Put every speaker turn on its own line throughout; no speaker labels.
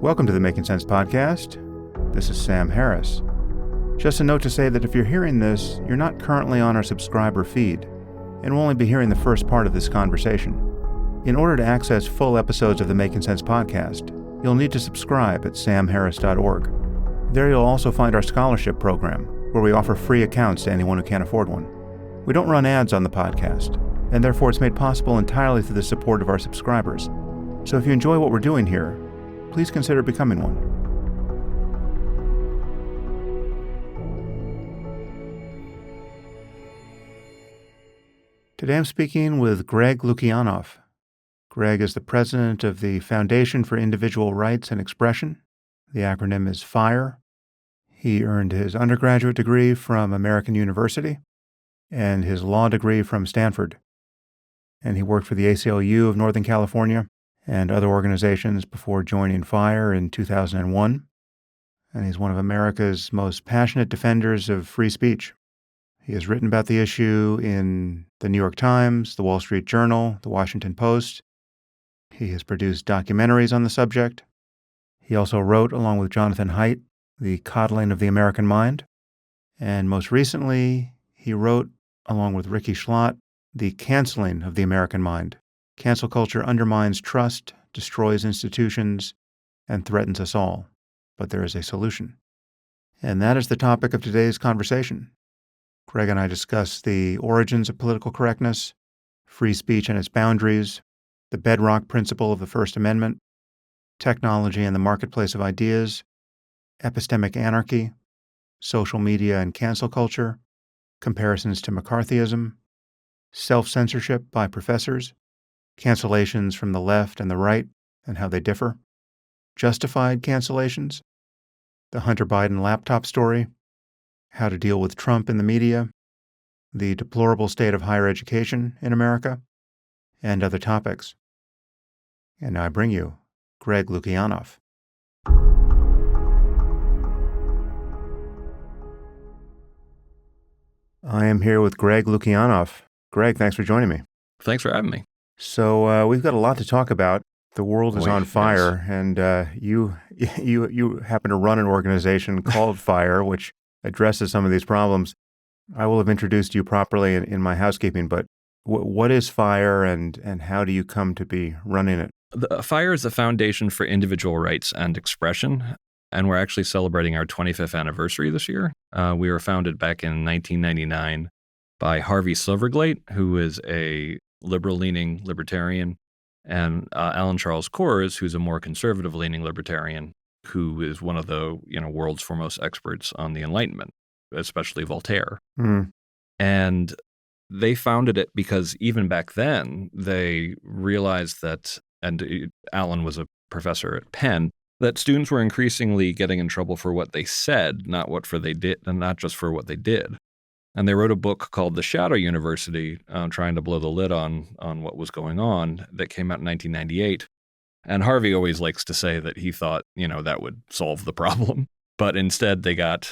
Welcome to the Making Sense podcast. This is Sam Harris. Just a note to say that if you're hearing this, you're not currently on our subscriber feed, and will only be hearing the first part of this conversation. In order to access full episodes of the Making Sense podcast, you'll need to subscribe at samharris.org. There you'll also find our scholarship program, where we offer free accounts to anyone who can't afford one. We don't run ads on the podcast, and therefore it's made possible entirely through the support of our subscribers. So if you enjoy what we're doing here, please consider becoming one. Today I'm speaking with Greg Lukianoff. Greg is the president of the Foundation for Individual Rights and Expression. The acronym is FIRE. He earned his undergraduate degree from American University and his law degree from Stanford. And he worked for the ACLU of Northern California and other organizations before joining FIRE in 2001. And he's one of America's most passionate defenders of free speech. He has written about the issue in the New York Times, the Wall Street Journal, the Washington Post. He has produced documentaries on the subject. He also wrote, along with Jonathan Haidt, The Coddling of the American Mind. And most recently, he wrote, along with Rikki Schlott, The Canceling of the American Mind. Cancel culture undermines trust, destroys institutions, and threatens us all. But there is a solution. And that is the topic of today's conversation. Greg and I discuss the origins of political correctness, free speech and its boundaries, the bedrock principle of the First Amendment, technology and the marketplace of ideas, epistemic anarchy, social media and cancel culture, comparisons to McCarthyism, self-censorship by professors, cancellations from the left and the right and how they differ, justified cancellations, the Hunter Biden laptop story, how to deal with Trump in the media, the deplorable state of higher education in America, and other topics. And now I bring you Greg Lukianoff. I am here with Greg Lukianoff. Greg, thanks for joining me.
Thanks for having me.
So we've got a lot to talk about. The world is on fire,
yes.
And you happen to run an organization called FIRE, which addresses some of these problems. I will have introduced you properly in my housekeeping, but what is FIRE and how do you come to be running it?
FIRE is the Foundation for Individual Rights and Expression, and we're actually celebrating our 25th anniversary this year. We were founded back in 1999 by Harvey Silverglate, who is a liberal-leaning libertarian, and Alan Charles Kors, who's a more conservative-leaning libertarian, who is one of the world's foremost experts on the Enlightenment, especially Voltaire.
Mm.
And they founded it because even back then, they realized that, and Alan was a professor at Penn, that students were increasingly getting in trouble for what they said, not just for what they did. And they wrote a book called The Shadow University, trying to blow the lid on what was going on, that came out in 1998. And Harvey always likes to say that he thought, that would solve the problem. But instead, they got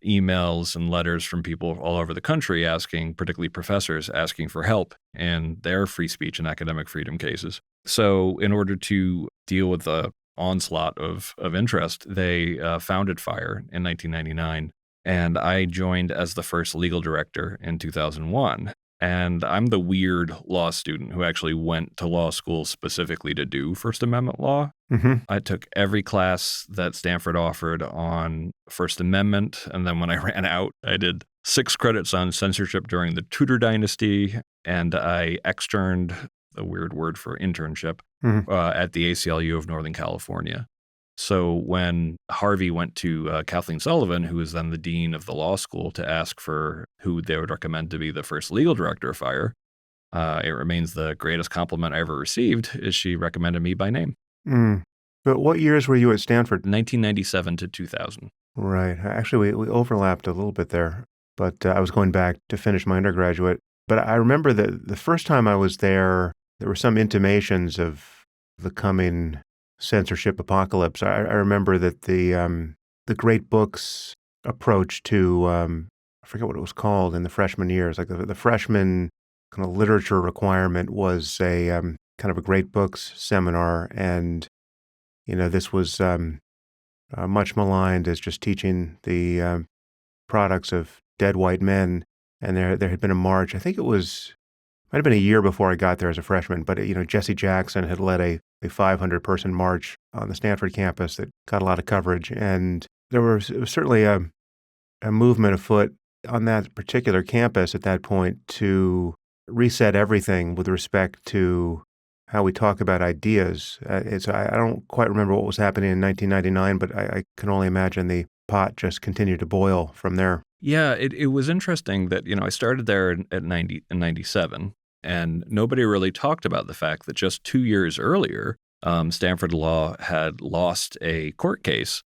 emails and letters from people all over the country asking, particularly professors, asking for help in their free speech and academic freedom cases. So in order to deal with the onslaught of interest, they founded FIRE in 1999. And I joined as the first legal director in 2001. And I'm the weird law student who actually went to law school specifically to do First Amendment law.
Mm-hmm.
I took every class that Stanford offered on First Amendment. And then when I ran out, I did 6 credits on censorship during the Tudor dynasty. And I externed, a weird word for internship, at the ACLU of Northern California. So when Harvey went to Kathleen Sullivan, who was then the dean of the law school, to ask for who they would recommend to be the first legal director of FIRE, it remains the greatest compliment I ever received, is she recommended me by name.
Mm. But what years were you at Stanford?
1997 to 2000.
Right. Actually, we overlapped a little bit there, but I was going back to finish my undergraduate. But I remember that the first time I was there were some intimations of the coming censorship apocalypse. I remember that the great books approach to, I forget what it was called in the freshman years, like the freshman kind of literature requirement was a kind of a great books seminar. And this was much maligned as just teaching the products of dead white men. And there had been a march. I think might have been a year before I got there as a freshman, but Jesse Jackson had led a 500-person march on the Stanford campus that got a lot of coverage. And it was certainly a movement afoot on that particular campus at that point to reset everything with respect to how we talk about ideas. I don't quite remember what was happening in 1999, but I can only imagine the pot just continued to boil from there.
Yeah, it was interesting that, I started there in 97, and nobody really talked about the fact that just 2 years earlier, Stanford Law had lost a court case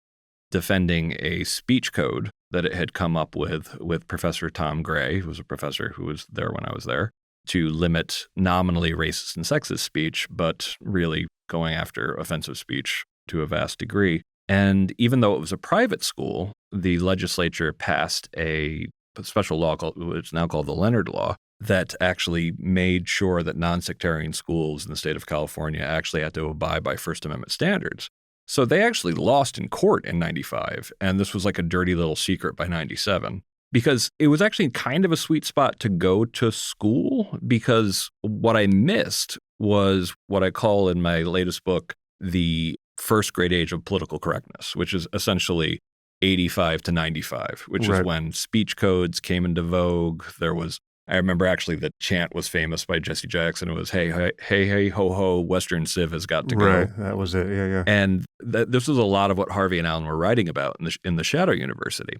defending a speech code that it had come up with Professor Tom Gray, who was a professor who was there when I was there, to limit nominally racist and sexist speech, but really going after offensive speech to a vast degree. And even though it was a private school, the legislature passed a special law it's now called the Leonard Law, that actually made sure that non-sectarian schools in the state of California actually had to abide by First Amendment standards. So they actually lost in court in 95, and this was like a dirty little secret by 97, because it was actually kind of a sweet spot to go to school, because what I missed was what I call in my latest book the first great age of political correctness, which is essentially 85 to 95, which is when speech codes came into vogue. I remember actually the chant was famous by Jesse Jackson. It was, hey, ho, ho, Western Civ has got to go.
Right, that was it, yeah.
And this was a lot of what Harvey and Allen were writing about in the Shadow University.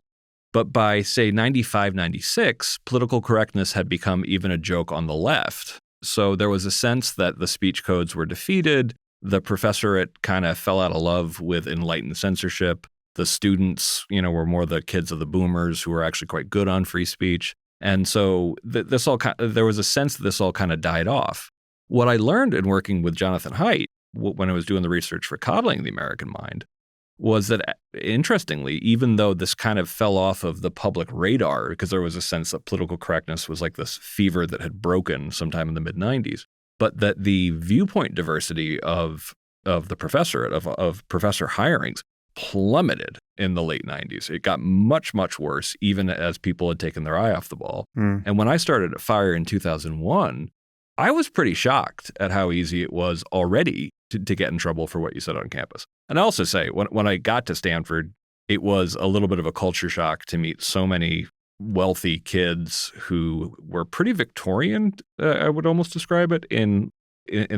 But by, say, 95, 96, political correctness had become even a joke on the left. So there was a sense that the speech codes were defeated. The professorate kind of fell out of love with enlightened censorship. The students, were more the kids of the boomers who were actually quite good on free speech. And so there was a sense that this all kind of died off. What I learned in working with Jonathan Haidt when I was doing the research for Coddling the American Mind was that, interestingly, even though this kind of fell off of the public radar, because there was a sense that political correctness was like this fever that had broken sometime in the mid-90s, but that the viewpoint diversity of the professorate, of professor hirings, plummeted in the late 90s. It got much, much worse, even as people had taken their eye off the ball. And when I started at FIRE in 2001, I was pretty shocked at how easy it was already to get in trouble for what you said on campus. And I also say, when I got to Stanford, it was a little bit of a culture shock to meet so many wealthy kids who were pretty Victorian, I would almost describe it, in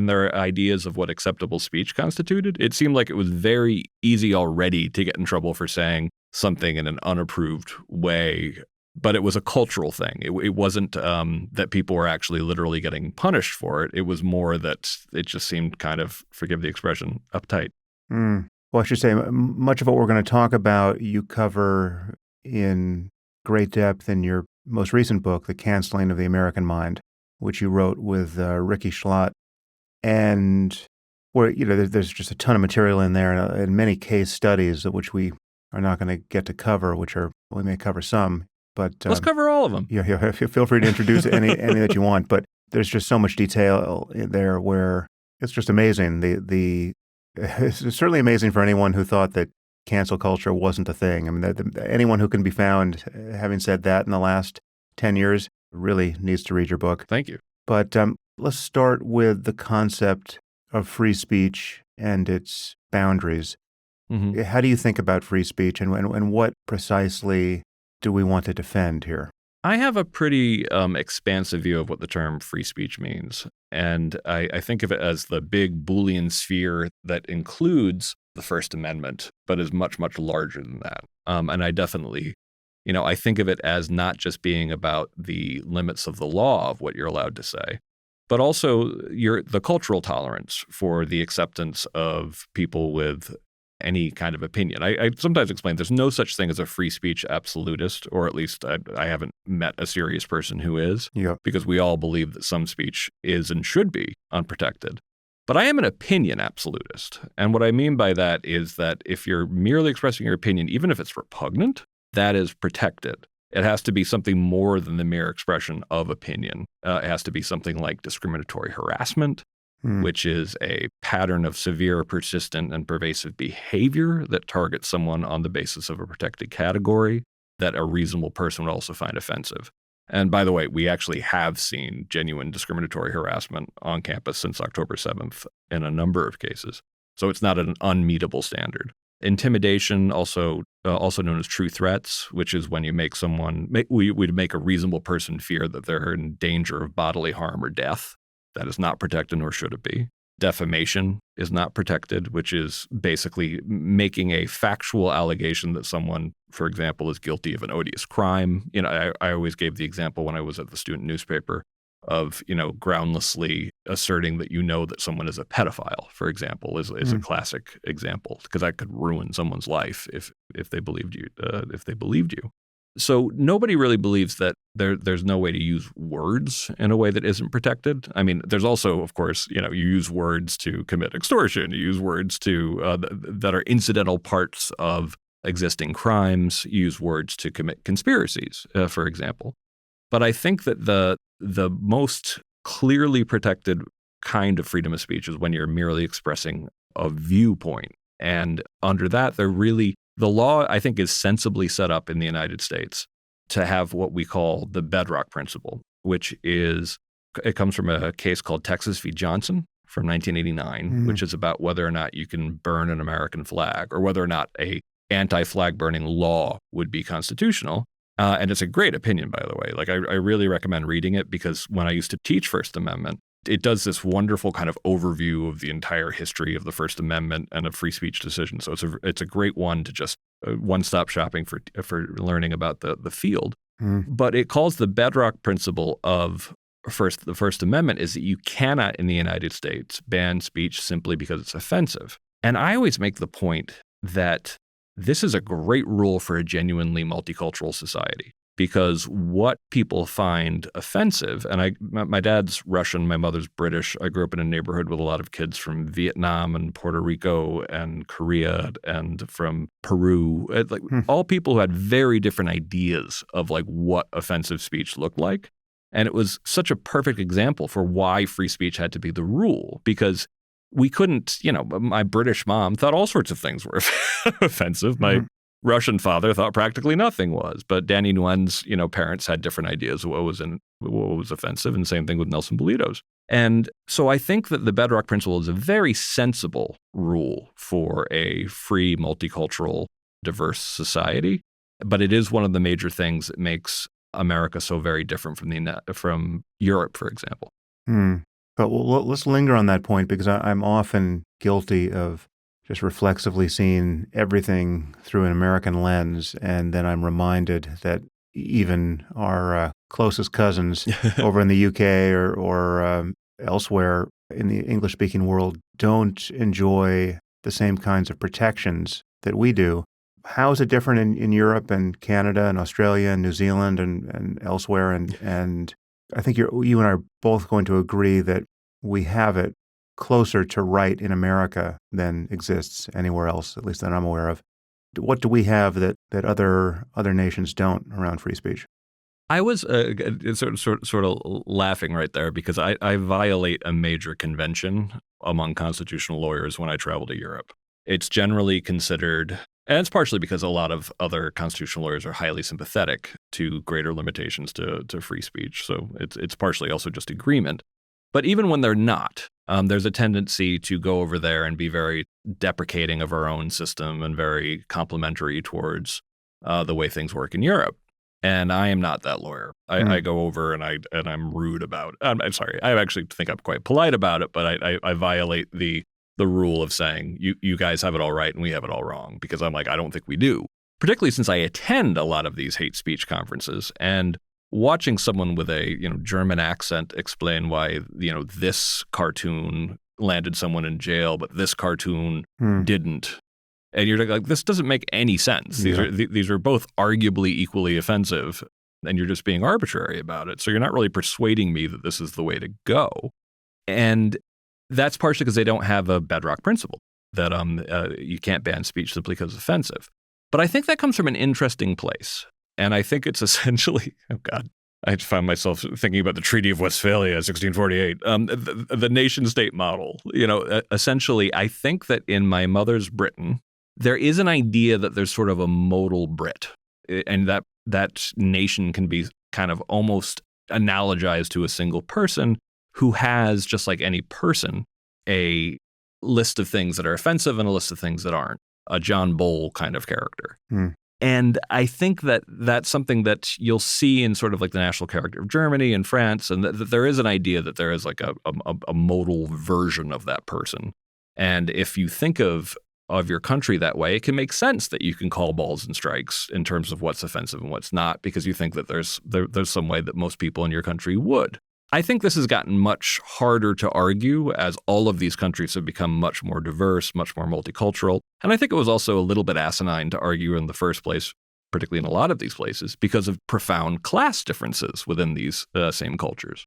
their ideas of what acceptable speech constituted. It seemed like it was very easy already to get in trouble for saying something in an unapproved way, but it was a cultural thing. It wasn't that people were actually literally getting punished for it. It was more that it just seemed kind of, forgive the expression, uptight.
Well, I should say much of what we're going to talk about you cover in great depth in your most recent book, The Canceling of the American Mind, which you wrote with Rikki Schlott. And where, there's just a ton of material in there and many case studies, which we are not going to get to cover, we may cover some, but
let's cover all of them.
Yeah, feel free to introduce any that you want, but there's just so much detail in there where it's just amazing. It's certainly amazing for anyone who thought that cancel culture wasn't a thing. I mean, anyone who can be found having said that in the last 10 years really needs to read your book.
Thank you.
But let's start with the concept of free speech and its boundaries. Mm-hmm. How do you think about free speech, and what precisely do we want to defend here?
I have a pretty expansive view of what the term free speech means. And I think of it as the big Boolean sphere that includes the First Amendment, but is much, much larger than that. And I definitely, I think of it as not just being about the limits of the law of what you're allowed to say, but also the cultural tolerance for the acceptance of people with any kind of opinion. I sometimes explain there's no such thing as a free speech absolutist, or at least I haven't met a serious person who is, because we all believe that some speech is and should be unprotected. But I am an opinion absolutist. And what I mean by that is that if you're merely expressing your opinion, even if it's repugnant, that is protected. It has to be something more than the mere expression of opinion. It has to be something like discriminatory harassment. which is a pattern of severe, persistent, and pervasive behavior that targets someone on the basis of a protected category that a reasonable person would also find offensive. And by the way, we actually have seen genuine discriminatory harassment on campus since October 7th in a number of cases. So it's not an unmeetable standard. Intimidation, also known as true threats, which is when you make we'd make a reasonable person fear that they're in danger of bodily harm or death. That is not protected, nor should it be. Defamation is not protected, which is basically making a factual allegation that someone, for example, is guilty of an odious crime. I always gave the example when I was at the student newspaper of, groundlessly asserting that that someone is a pedophile, for example, is a classic example, because that could ruin someone's life if they believed you. So nobody really believes that there's no way to use words in a way that isn't protected. I mean, there's also, of course, you use words to commit extortion. You use words that are incidental parts of existing crimes. You use words to commit conspiracies, for example. But I think that the most clearly protected kind of freedom of speech is when you're merely expressing a viewpoint. And under that, the law, I think, is sensibly set up in the United States to have what we call the bedrock principle, it comes from a case called Texas v. Johnson from 1989, which is about whether or not you can burn an American flag or whether or not a anti-flag burning law would be constitutional. And it's a great opinion, by the way. Like, I really recommend reading it, because when I used to teach First Amendment, it does this wonderful kind of overview of the entire history of the First Amendment and of free speech decisions. So it's a great one to just one-stop shopping for learning about the field. But it calls the bedrock principle of the First Amendment is that you cannot in the United States ban speech simply because it's offensive. And I always make the point that this is a great rule for a genuinely multicultural society. Because what people find offensive, and my dad's Russian, my mother's British. I grew up in a neighborhood with a lot of kids from Vietnam and Puerto Rico and Korea and from Peru, all people who had very different ideas of what offensive speech looked like. And it was such a perfect example for why free speech had to be the rule, because we couldn't, my British mom thought all sorts of things were offensive. My Russian father thought practically nothing was, but Danny Nguyen's, parents had different ideas of what was offensive, and same thing with Nelson Bolito's. And so I think that the bedrock principle is a very sensible rule for a free, multicultural, diverse society, but it is one of the major things that makes America so very different from Europe, for example.
But let's linger on that point, because I'm often guilty of just reflexively seeing everything through an American lens, and then I'm reminded that even our closest cousins over in the UK or elsewhere in the English-speaking world don't enjoy the same kinds of protections that we do. How is it different in Europe and Canada and Australia and New Zealand and elsewhere? And I think you and I are both going to agree that we have it closer to right in America than exists anywhere else, at least that I'm aware of. What do we have that other nations don't around free speech?
I was sort of laughing right there, because I violate a major convention among constitutional lawyers when I travel to Europe. It's generally considered, and it's partially because a lot of other constitutional lawyers are highly sympathetic to greater limitations to free speech. So it's partially also just agreement. But even when they're not, there's a tendency to go over there and be very deprecating of our own system and very complimentary towards the way things work in Europe. And I am not that lawyer. I go over and I'm rude about it. I'm sorry. I actually think I'm quite polite about it, but I violate the rule of saying you guys have it all right and we have it all wrong, because I'm like, I don't think we do. Particularly since I attend a lot of these hate speech conferences, and watching someone with a German accent explain why this cartoon landed someone in jail, but this cartoon didn't, and you're like, this doesn't make any sense. These are both arguably equally offensive, and you're just being arbitrary about it. So you're not really persuading me that this is the way to go. And that's partially because they don't have a bedrock principle that you can't ban speech simply because it's offensive. But I think that comes from an interesting place. And I think it's essentially, I found myself thinking about the Treaty of Westphalia, 1648, the nation-state model. Essentially, I think that in my mother's Britain, there is an idea that there's sort of a modal Brit, and that nation can be kind of almost analogized to a single person who has, just like any person, a list of things that are offensive and a list of things that aren't. A John Bull kind of character. And I think that that's something that you'll see in sort of like the national character of Germany and France, and that there is an idea that there is like a modal version of that person. And if you think of your country that way, it can make sense that you can call balls and strikes in terms of what's offensive and what's not, because you think that there's some way that most people in your country would. I think this has gotten much harder to argue as all of these countries have become much more diverse, much more multicultural. And I think it was also a little bit asinine to argue in the first place, particularly in a lot of these places, because of profound class differences within these same cultures.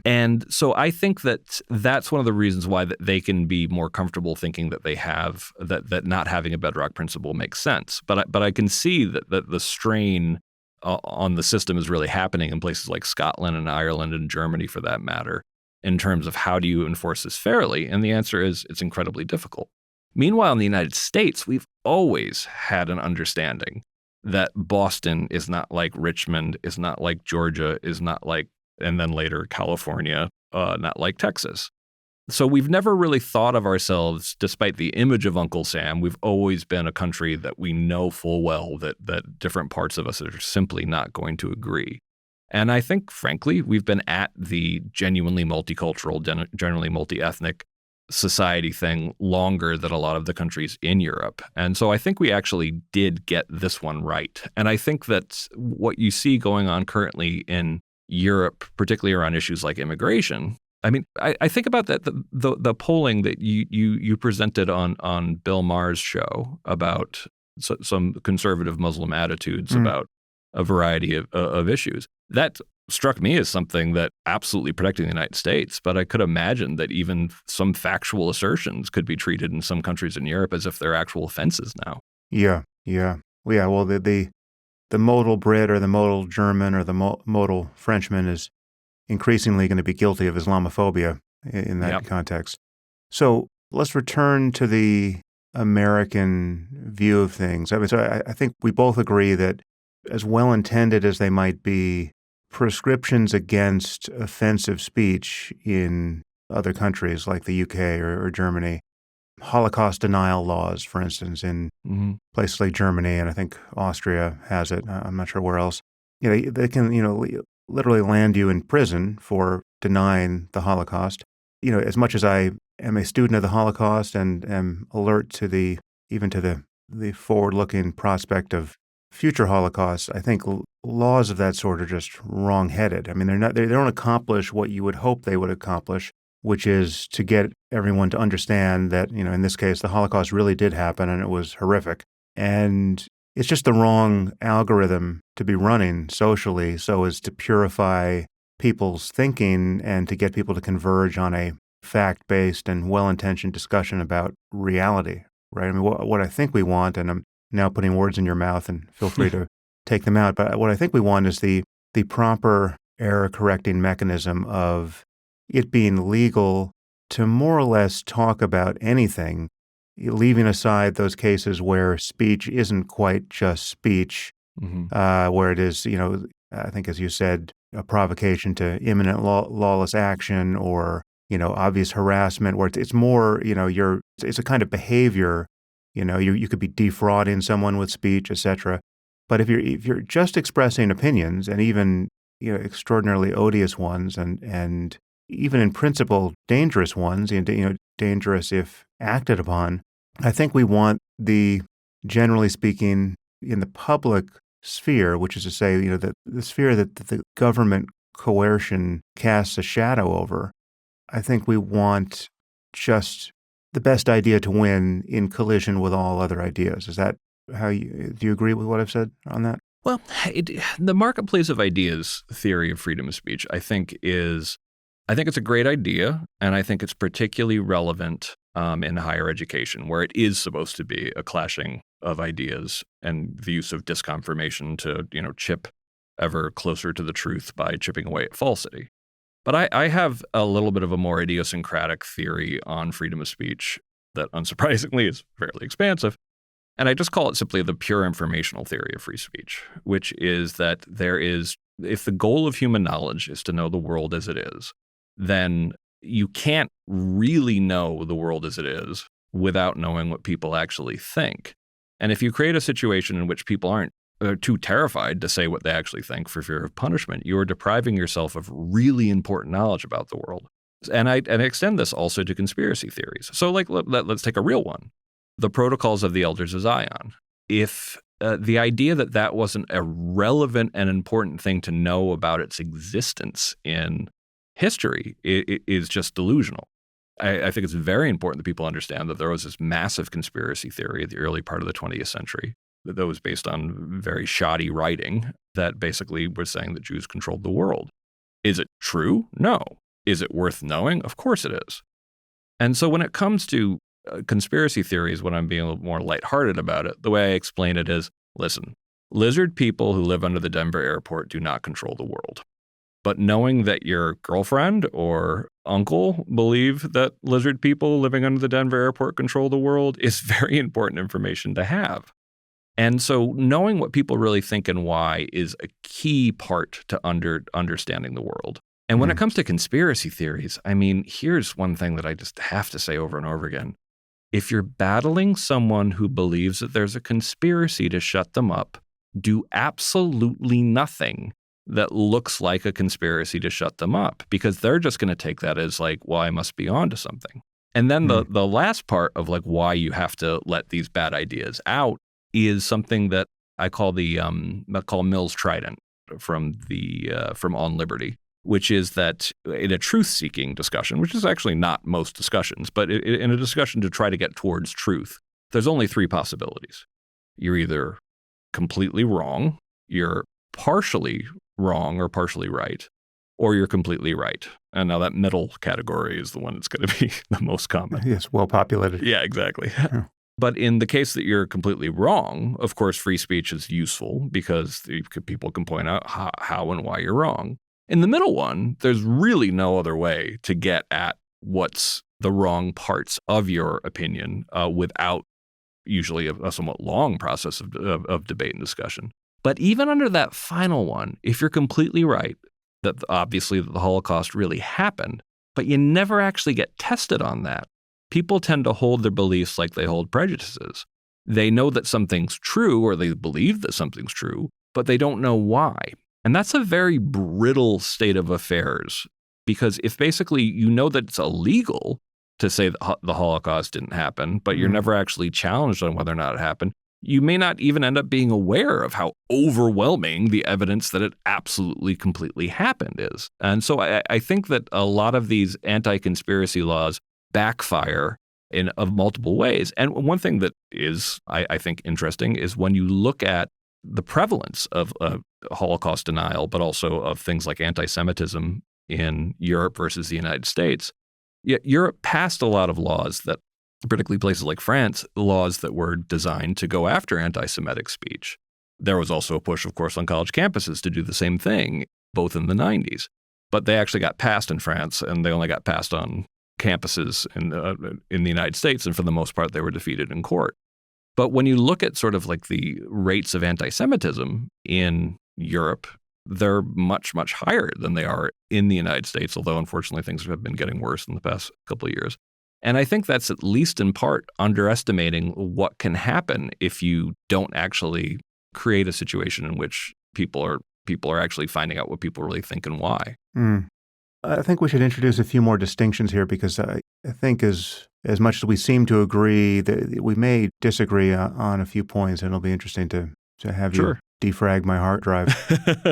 And so I think that that's one of the reasons why that they can be more comfortable thinking that they have, that not having a bedrock principle makes sense. But I can see that the strain on the system is really happening in places like Scotland and Ireland and Germany, for that matter, in terms of how do you enforce this fairly? And the answer is it's incredibly difficult. Meanwhile, in the United States, we've always had an understanding that Boston is not like Richmond, is not like Georgia, is not like, and then later California, not like Texas. So we've never really thought of ourselves, despite the image of Uncle Sam, we've always been a country that we know full well that different parts of us are simply not going to agree. And I think, frankly, we've been at the genuinely multicultural, generally multi-ethnic society thing longer than a lot of the countries in Europe. And so I think we actually did get this one right. And I think that what you see going on currently in Europe, particularly around issues like immigration, I mean, I think about that the polling that you presented on Bill Maher's show about some conservative Muslim attitudes about a variety of issues. That struck me as something that absolutely protecting the United States, but I could imagine that even some factual assertions could be treated in some countries in Europe as if they're actual offenses now.
Yeah. Well, the modal Brit or the modal German or the modal Frenchman is increasingly going to be guilty of Islamophobia in that context. So let's return to the American view of things. I mean, so I think we both agree that as well-intended as they might be, prescriptions against offensive speech in other countries like the UK or Germany, Holocaust denial laws, for instance, in places like Germany, and I think Austria has it. I'm not sure where else. They can, literally land you in prison for denying the Holocaust. As much as I am a student of the Holocaust and am alert to even to the forward-looking prospect of future Holocausts, I think laws of that sort are just wrong-headed. I mean, they don't accomplish what you would hope they would accomplish, which is to get everyone to understand that, in this case, the Holocaust really did happen and it was horrific. And it's just the wrong algorithm to be running socially so as to purify people's thinking and to get people to converge on a fact-based and well-intentioned discussion about reality, right? I mean, what I think we want, and I'm now putting words in your mouth and feel free to take them out, but what I think we want is the proper error-correcting mechanism of it being legal to more or less talk about anything, leaving aside those cases where speech isn't quite just speech, where it is, I think as you said, a provocation to imminent lawless action or, obvious harassment, where it's more, it's a kind of behavior, you could be defrauding someone with speech, etc. But if you're just expressing opinions and even, extraordinarily odious ones and even in principle dangerous ones, dangerous if acted upon, I think we want generally speaking, in the public sphere, which is to say, the sphere that the government coercion casts a shadow over, I think we want just the best idea to win in collision with all other ideas. Is that do you agree with what I've said on that?
Well, the marketplace of ideas theory of freedom of speech, I think it's a great idea, and I think it's particularly relevant in higher education, where it is supposed to be a clashing of ideas and the use of disconfirmation to, chip ever closer to the truth by chipping away at falsity. But I have a little bit of a more idiosyncratic theory on freedom of speech that unsurprisingly is fairly expansive. And I just call it simply the pure informational theory of free speech, which is that if the goal of human knowledge is to know the world as it is, then you can't really know the world as it is without knowing what people actually think. And if you create a situation in which people are too terrified to say what they actually think for fear of punishment, you are depriving yourself of really important knowledge about the world. And I extend this also to conspiracy theories. So let's take a real one. The Protocols of the Elders of Zion. If the idea that wasn't a relevant and important thing to know about its existence in history is just delusional. I think it's very important that people understand that there was this massive conspiracy theory at the early part of the 20th century that was based on very shoddy writing that basically was saying that Jews controlled the world. Is it true? No. Is it worth knowing? Of course it is. And so when it comes to conspiracy theories, when I'm being a little more lighthearted about it, the way I explain it is, listen, lizard people who live under the Denver airport do not control the world. But knowing that your girlfriend or uncle believe that lizard people living under the Denver airport control the world is very important information to have. And so knowing what people really think and why is a key part to understanding the world. And when it comes to conspiracy theories, I mean, here's one thing that I just have to say over and over again. If you're battling someone who believes that there's a conspiracy to shut them up, do absolutely nothing that looks like a conspiracy to shut them up, because they're just going to take that as like, well, I must be onto something. And then the last part of like why you have to let these bad ideas out is something that I call Mill's Trident from On Liberty, which is that in a truth-seeking discussion, which is actually not most discussions, but in a discussion to try to get towards truth, there's only three possibilities. You're either completely wrong, you're partially wrong or partially right, or you're completely right. And now that middle category is the one that's going to be the most common.
Yes, well populated.
Yeah, exactly. Yeah. But in the case that you're completely wrong, of course, free speech is useful because people can point out how and why you're wrong. In the middle one, there's really no other way to get at what's the wrong parts of your opinion without usually a somewhat long process of debate and discussion. But even under that final one, if you're completely right, that obviously the Holocaust really happened, but you never actually get tested on that, people tend to hold their beliefs like they hold prejudices. They know that something's true or they believe that something's true, but they don't know why. And that's a very brittle state of affairs, because if basically you know that it's illegal to say that the Holocaust didn't happen, but you're never actually challenged on whether or not it happened, you may not even end up being aware of how overwhelming the evidence that it absolutely, completely happened is. And so I think that a lot of these anti-conspiracy laws backfire of multiple ways. And one thing that is, I think, interesting is when you look at the prevalence of Holocaust denial, but also of things like anti-Semitism in Europe versus the United States. Europe passed a lot of laws that, particularly places like France, laws that were designed to go after anti-Semitic speech. There was also a push, of course, on college campuses to do the same thing, both in the 90s. But they actually got passed in France, and they only got passed on campuses in the United States, and for the most part, they were defeated in court. But when you look at sort of like the rates of anti-Semitism in Europe, they're much, much higher than they are in the United States, although unfortunately things have been getting worse in the past couple of years. And I think that's at least in part underestimating what can happen if you don't actually create a situation in which people are actually finding out what people really think and why.
I think we should introduce a few more distinctions here, because I think as much as we seem to agree, that we may disagree on a few points, and it'll be interesting to have you defrag my hard drive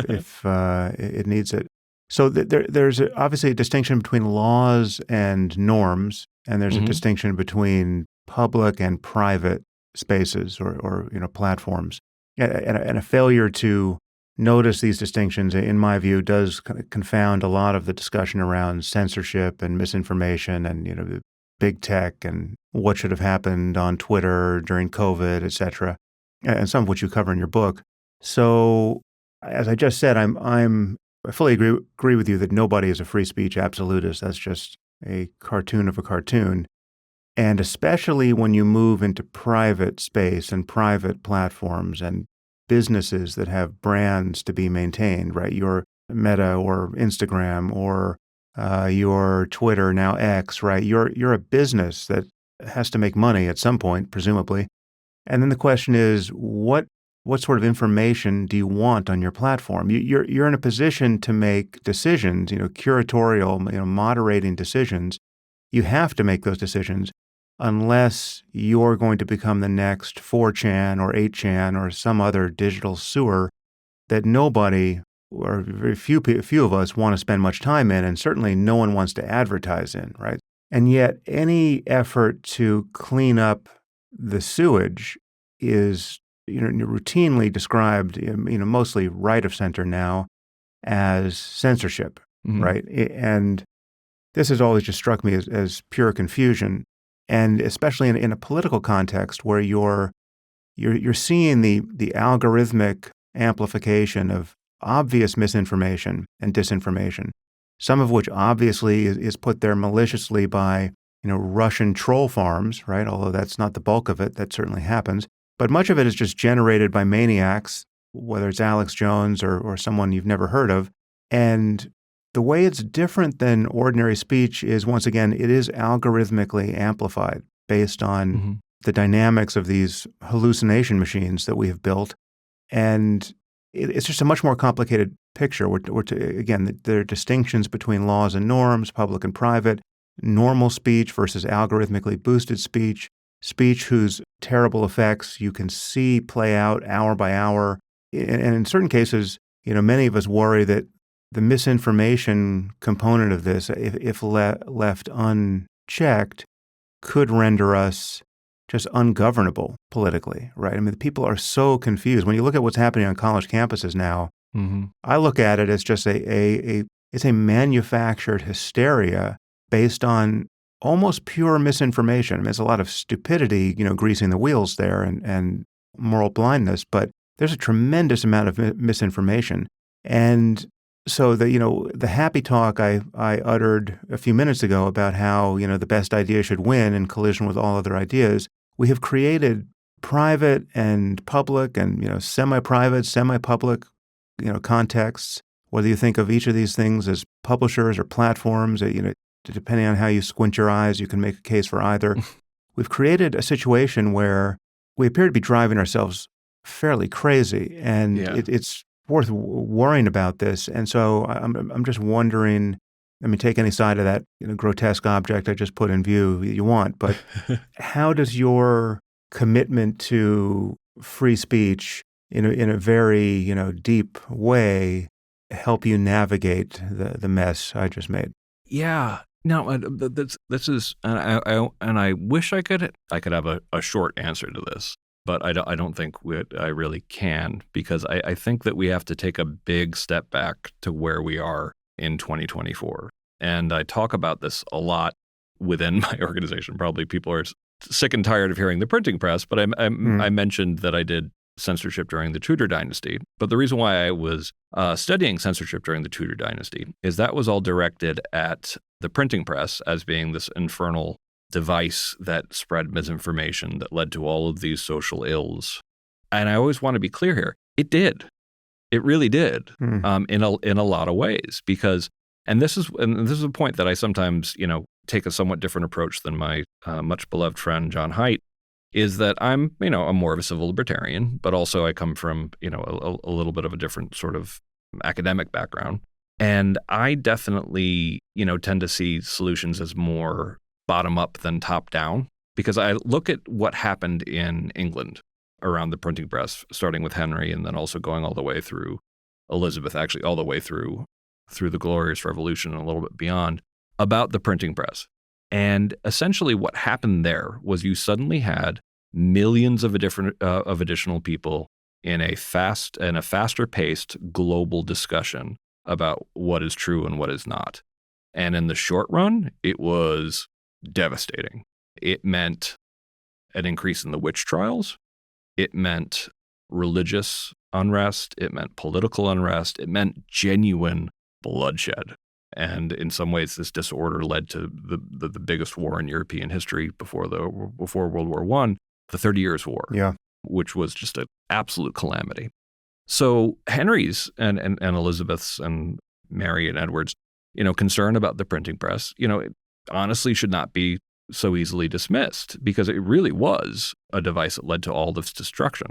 if it needs it. So there's obviously a distinction between laws and norms, and there's a distinction between public and private spaces or platforms. And a failure to notice these distinctions, in my view, does kind of confound a lot of the discussion around censorship and misinformation and big tech and what should have happened on Twitter during COVID, et cetera, and some of which you cover in your book. So as I just said, I fully agree with you that nobody is a free speech absolutist. That's just a cartoon of a cartoon. And especially when you move into private space and private platforms and businesses that have brands to be maintained, right? Your Meta or Instagram or your Twitter, now X, right? You're a business that has to make money at some point, presumably. And then the question is, what sort of information do you want on your platform? You're in a position to make decisions, curatorial, moderating decisions. You have to make those decisions unless you're going to become the next 4chan or 8chan or some other digital sewer that nobody or very few of us want to spend much time in, and certainly no one wants to advertise in, right? And yet any effort to clean up the sewage is routinely described, mostly right of center now, as censorship, right? And this has always just struck me as pure confusion, and especially in a political context where you're seeing the algorithmic amplification of obvious misinformation and disinformation, some of which obviously is put there maliciously by Russian troll farms, right? Although that's not the bulk of it, that certainly happens. But much of it is just generated by maniacs, whether it's Alex Jones or someone you've never heard of. And the way it's different than ordinary speech is, once again, it is algorithmically amplified based on the dynamics of these hallucination machines that we have built. And it's just a much more complicated picture. Again, there are distinctions between laws and norms, public and private, normal speech versus algorithmically boosted speech, speech whose terrible effects you can see play out hour by hour. And in certain cases, many of us worry that the misinformation component of this, if left unchecked, could render us just ungovernable politically, right? I mean, people are so confused. When you look at what's happening on college campuses now, I look at it as just it's a manufactured hysteria based on almost pure misinformation. I mean, there's a lot of stupidity, greasing the wheels there and moral blindness, but there's a tremendous amount of misinformation. And so the happy talk I uttered a few minutes ago about how, the best idea should win in collision with all other ideas, we have created private and public and, semi-private, semi-public, contexts, whether you think of each of these things as publishers or platforms, depending on how you squint your eyes, you can make a case for either. We've created a situation where we appear to be driving ourselves fairly crazy, and it's worth worrying about this. And so I'm just wondering, take any side of that grotesque object I just put in view you want, but how does your commitment to free speech in a very deep way help you navigate the mess I just made?
Yeah. No, this is, and I wish I could have a short answer to this, but I don't think I really can, because I think that we have to take a big step back to where we are in 2024. And I talk about this a lot within my organization. Probably people are sick and tired of hearing the printing press, but I mentioned that I did censorship during the Tudor dynasty. But the reason why I was studying censorship during the Tudor dynasty is that was all directed at the printing press as being this infernal device that spread misinformation that led to all of these social ills. And I always want to be clear here. It did. It really did, in a lot of ways, because, and this is a point that I sometimes, take a somewhat different approach than my much beloved friend John Haidt, is that I'm more of a civil libertarian, but also I come from, a little bit of a different sort of academic background. And I definitely, tend to see solutions as more bottom up than top down, because I look at what happened in England around the printing press, starting with Henry and then also going all the way through Elizabeth, actually all the way through the Glorious Revolution and a little bit beyond, about the printing press. And essentially what happened there was you suddenly had millions of additional people in a faster paced global discussion about what is true and what is not. And in the short run, it was devastating. It meant an increase in the witch trials. It meant religious unrest. It meant political unrest. It meant genuine bloodshed. And in some ways, this disorder led to the biggest war in European history before World War I, the 30 Years' War, which was just an absolute calamity. So Henry's and Elizabeth's and Mary and Edward's, concern about the printing press, it honestly should not be so easily dismissed, because it really was a device that led to all this destruction.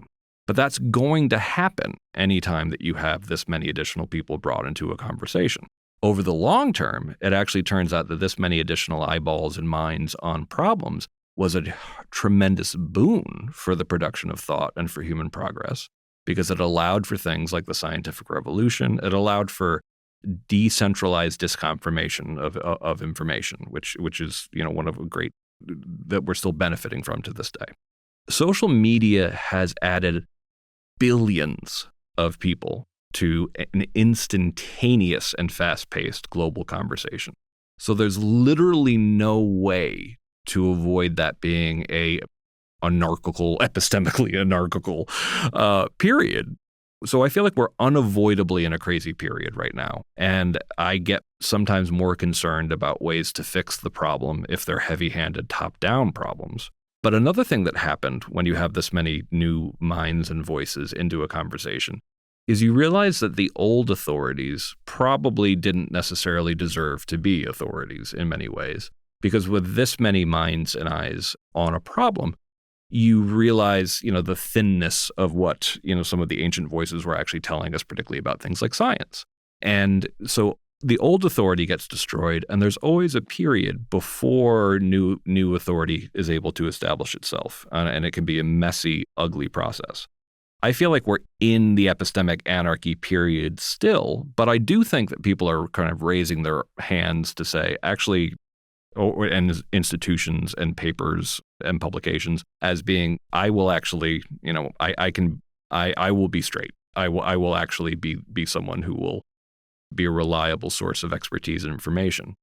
But that's going to happen anytime that you have this many additional people brought into a conversation. Over the long term, it actually turns out that this many additional eyeballs and minds on problems was a tremendous boon for the production of thought and for human progress, because it allowed for things like the scientific revolution. It allowed for decentralized disconfirmation of information, which is one of a great that we're still benefiting from to this day. Social media has added billions of people to an instantaneous and fast-paced global conversation. So there's literally no way to avoid that being a epistemically anarchical period. So I feel like we're unavoidably in a crazy period right now. And I get sometimes more concerned about ways to fix the problem if they're heavy-handed top-down problems. But another thing that happened when you have this many new minds and voices into a conversation is you realize that the old authorities probably didn't necessarily deserve to be authorities in many ways. Because with this many minds and eyes on a problem, you realize, the thinness of what, some of the ancient voices were actually telling us, particularly about things like science. And so the old authority gets destroyed, and there's always a period before new authority is able to establish itself. And it can be a messy, ugly process. I feel like we're in the epistemic anarchy period still, but I do think that people are kind of raising their hands to say, actually, and institutions and papers and publications as being, I will actually, I will be straight. I will actually be someone who will be a reliable source of expertise and information.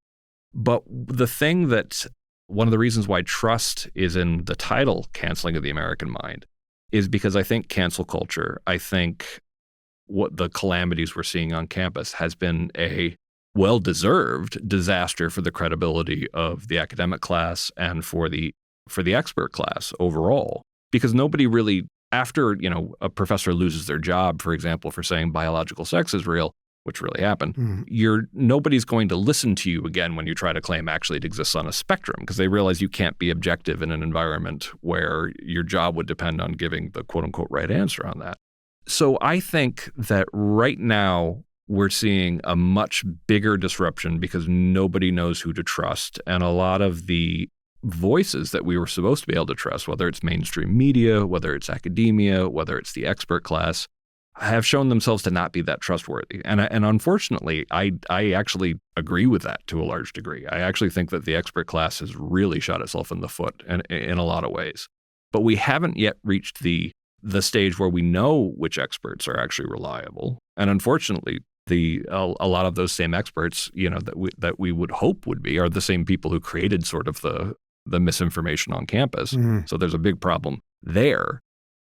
But the thing that one of the reasons why trust is in the title, Canceling of the American Mind, is because I think cancel culture, I think what the calamities we're seeing on campus has been a well-deserved disaster for the credibility of the academic class and for the expert class overall. Because nobody really, after, a professor loses their job, for example, for saying biological sex is real, which really happened, nobody's going to listen to you again when you try to claim actually it exists on a spectrum, because they realize you can't be objective in an environment where your job would depend on giving the quote-unquote right answer on that. So I think that right now, we're seeing a much bigger disruption because nobody knows who to trust. And a lot of the voices that we were supposed to be able to trust, whether it's mainstream media, whether it's academia, whether it's the expert class, have shown themselves to not be that trustworthy. And unfortunately, I actually agree with that to a large degree. I actually think that the expert class has really shot itself in the foot in a lot of ways. But we haven't yet reached the stage where we know which experts are actually reliable. And unfortunately, a lot of those same experts, that we would hope would be, are the same people who created sort of the misinformation on campus. So there's a big problem there.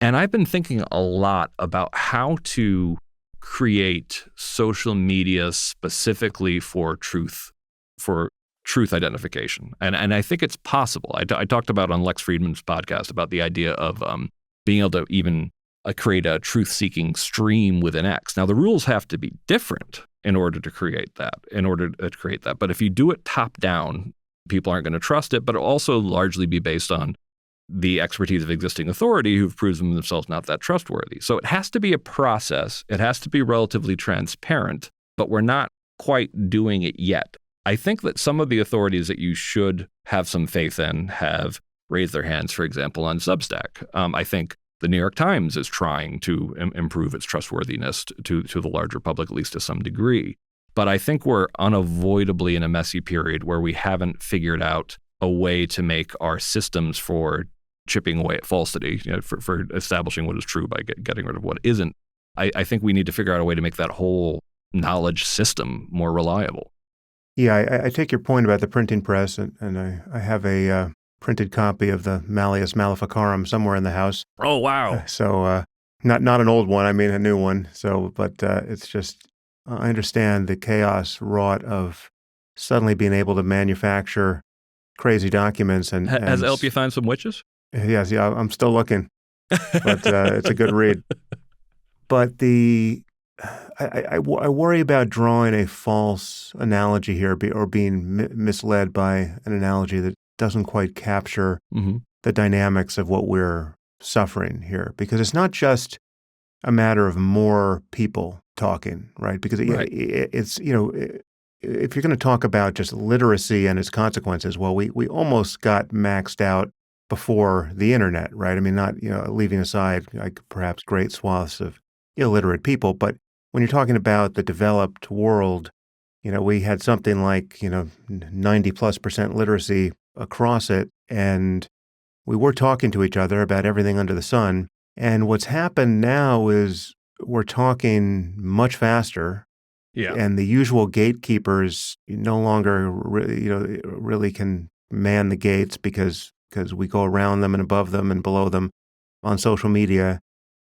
And I've been thinking a lot about how to create social media specifically for truth identification. And I think it's possible. I talked about on Lex Friedman's podcast about the idea of being able to even create a truth-seeking stream within X. Now, the rules have to be different in order to create that. But if you do it top-down, people aren't going to trust it, but it'll also largely be based on the expertise of existing authority who've proven themselves not that trustworthy. So it has to be a process. It has to be relatively transparent, but we're not quite doing it yet. I think that some of the authorities that you should have some faith in have raised their hands, for example, on Substack. I think the New York Times is trying to improve its trustworthiness to the larger public, at least to some degree. But I think we're unavoidably in a messy period where we haven't figured out a way to make our systems for chipping away at falsity, for establishing what is true by getting rid of what isn't. I think we need to figure out a way to make that whole knowledge system more reliable.
Yeah, I take your point about the printing press, and I have a printed copy of the Malleus Maleficarum somewhere in the house.
Oh, wow.
So Not an old one, I mean a new one. So, but it's just, I understand the chaos wrought of suddenly being able to manufacture crazy documents
Has it helped you find some witches?
yes, yeah, I'm still looking, but it's a good read. But I worry about drawing a false analogy here or being misled by an analogy that doesn't quite capture
Mm-hmm.
the dynamics of what we're suffering here, because it's not just a matter of more people talking, right? Because
Right.
it's, if you're going to talk about just literacy and its consequences, well, we almost got maxed out before the internet, right? I mean, not, leaving aside like perhaps great swaths of illiterate people, but when you're talking about the developed world, we had something like, 90+% literacy across it. And we were talking to each other about everything under the sun. And what's happened now is we're talking much faster,
Yeah.
and the usual gatekeepers no longer really can man the gates because we go around them and above them and below them on social media.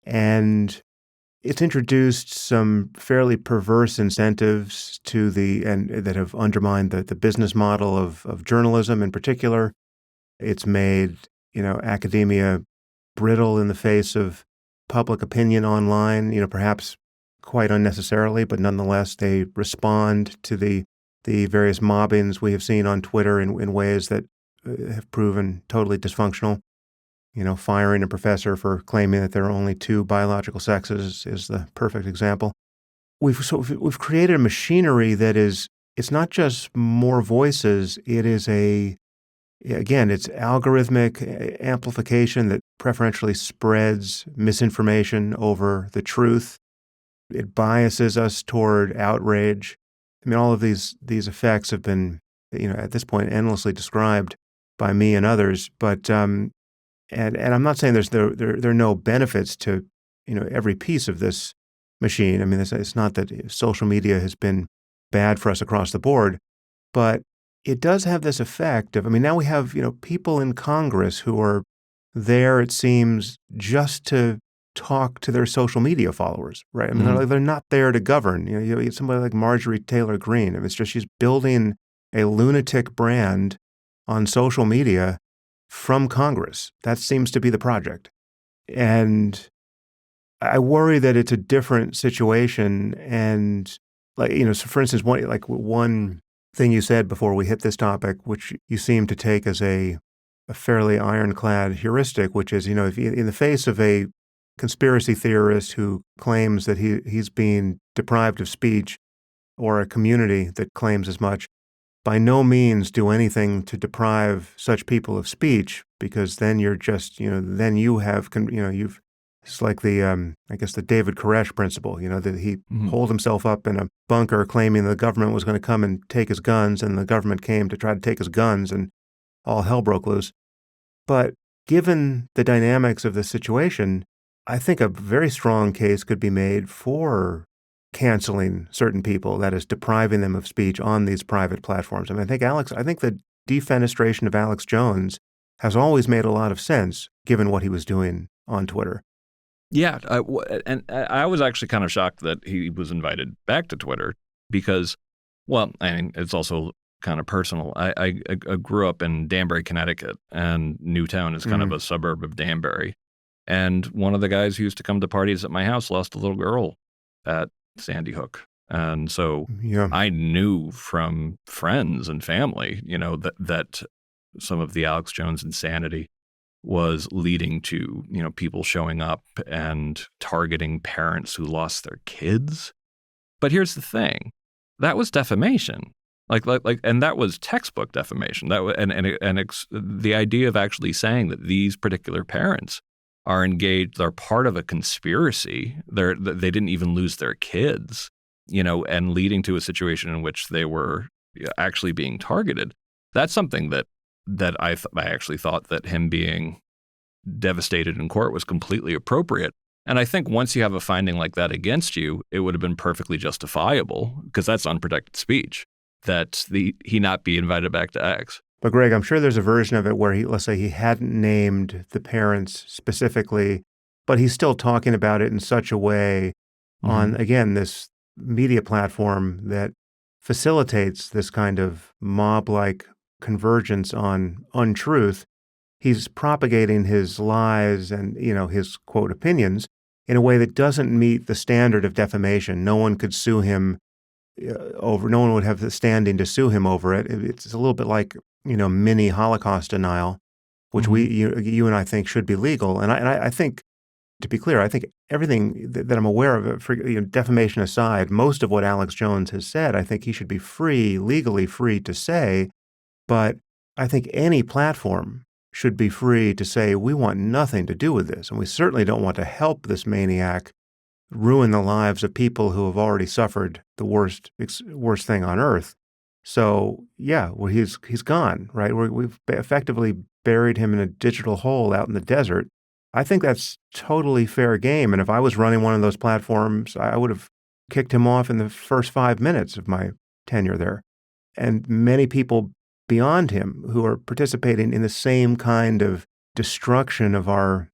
And it's introduced some fairly perverse incentives and that have undermined the business model of journalism in particular. It's made, academia brittle in the face of public opinion online, perhaps quite unnecessarily, but nonetheless, they respond to the various mobbings we have seen on Twitter in ways that have proven totally dysfunctional. Firing a professor for claiming that there are only two biological sexes is the perfect example. We've created a machinery that it's not just more voices, it is again, it's algorithmic amplification that preferentially spreads misinformation over the truth. It biases us toward outrage. I mean, all of these effects have been, at this point, endlessly described by me and others. But and I'm not saying there are no benefits to, every piece of this machine. I mean, it's not that social media has been bad for us across the board, but it does have this effect of, I mean, now we have, people in Congress who are there, it seems, just to talk to their social media followers, right? I mean,
Mm-hmm.
they're not there to govern. You get somebody like Marjorie Taylor Greene. I mean, it's just she's building a lunatic brand on social media from Congress. That seems to be the project. And I worry that it's a different situation. And like, so for instance, one thing you said before we hit this topic, which you seem to take as a fairly ironclad heuristic, which is, if in the face of a conspiracy theorist who claims that he's being deprived of speech, or a community that claims as much, by no means do anything to deprive such people of speech, because then you're just, then you have, it's like I guess the David Koresh principle, that he
Mm-hmm.
holed himself up in a bunker claiming the government was going to come and take his guns, and the government came to try to take his guns, and all hell broke loose. But given the dynamics of the situation, I think a very strong case could be made for canceling certain people, that is, depriving them of speech on these private platforms. I mean, I think the defenestration of Alex Jones has always made a lot of sense, given what he was doing on Twitter.
Yeah, and I was actually kind of shocked that he was invited back to Twitter because, well, I mean, it's also kind of personal. I grew up in Danbury, Connecticut, and Newtown is kind of a suburb of Danbury. And one of the guys who used to come to parties at my house lost a little girl at Sandy Hook. And so
Yeah.
I knew from friends and family, that some of the Alex Jones insanity was leading to, people showing up and targeting parents who lost their kids. But here's the thing. That was defamation. And that was textbook defamation. The idea of actually saying that these particular parents are engaged, they're part of a conspiracy. They didn't even lose their kids, and leading to a situation in which they were actually being targeted. That's something that I actually thought that him being devastated in court was completely appropriate. And I think once you have a finding like that against you, it would have been perfectly justifiable, because that's unprotected speech, that he not be invited back to X.
But Greg, I'm sure there's a version of it where let's say he hadn't named the parents specifically, but he's still talking about it in such a way on, again, this media platform that facilitates this kind of mob-like convergence on untruth. He's propagating his lies and, his, quote, opinions in a way that doesn't meet the standard of defamation. No one could sue him no one would have the standing to sue him over it. It's a little bit like, mini Holocaust denial, which you and I think should be legal. And I think, to be clear, I think everything that I'm aware of, for, defamation aside, most of what Alex Jones has said, I think he should be legally free to say. But I think any platform should be free to say, we want nothing to do with this. And we certainly don't want to help this maniac ruin the lives of people who have already suffered the worst thing on earth. So, yeah, well, he's gone, right? We've effectively buried him in a digital hole out in the desert. I think that's totally fair game. And if I was running one of those platforms, I would have kicked him off in the first 5 minutes of my tenure there. And many people beyond him who are participating in the same kind of destruction of our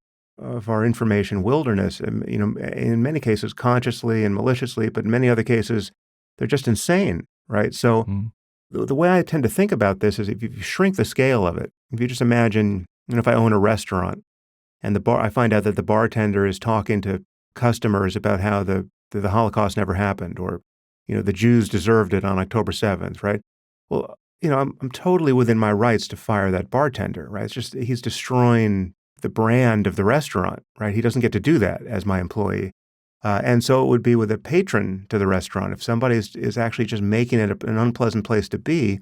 information wilderness, in many cases consciously and maliciously, but in many other cases, they're just insane, right? So the way I tend to think about this is if you shrink the scale of it, if you just imagine, if I own a restaurant and I find out that the bartender is talking to customers about how the Holocaust never happened, or, the Jews deserved it on October 7th, right? Well, I'm totally within my rights to fire that bartender, right? It's just, he's destroying the brand of the restaurant, right? He doesn't get to do that as my employee. And so it would be with a patron to the restaurant. If somebody is actually just making it an unpleasant place to be,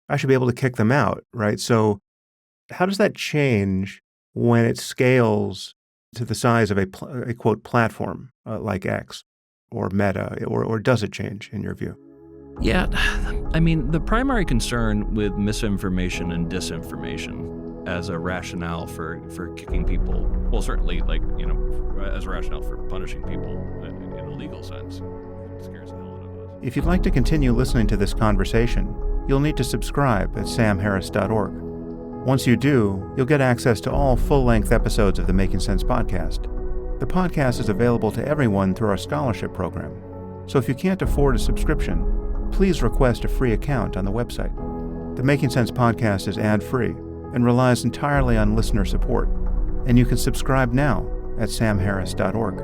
I should be able to kick them out, right? So how does that change when it scales to the size of a quote, platform like X or Meta, or does it change in your view?
Yeah, I mean, the primary concern with misinformation and disinformation as a rationale for kicking people, well, certainly, as a rationale for punishing people in a legal sense, scares the hell out of us.
If you'd like to continue listening to this conversation, you'll need to subscribe at samharris.org. Once you do, you'll get access to all full-length episodes of the Making Sense podcast. The podcast is available to everyone through our scholarship program. So if you can't afford a subscription, please request a free account on the website. The Making Sense podcast is ad-free and relies entirely on listener support, and you can subscribe now at samharris.org.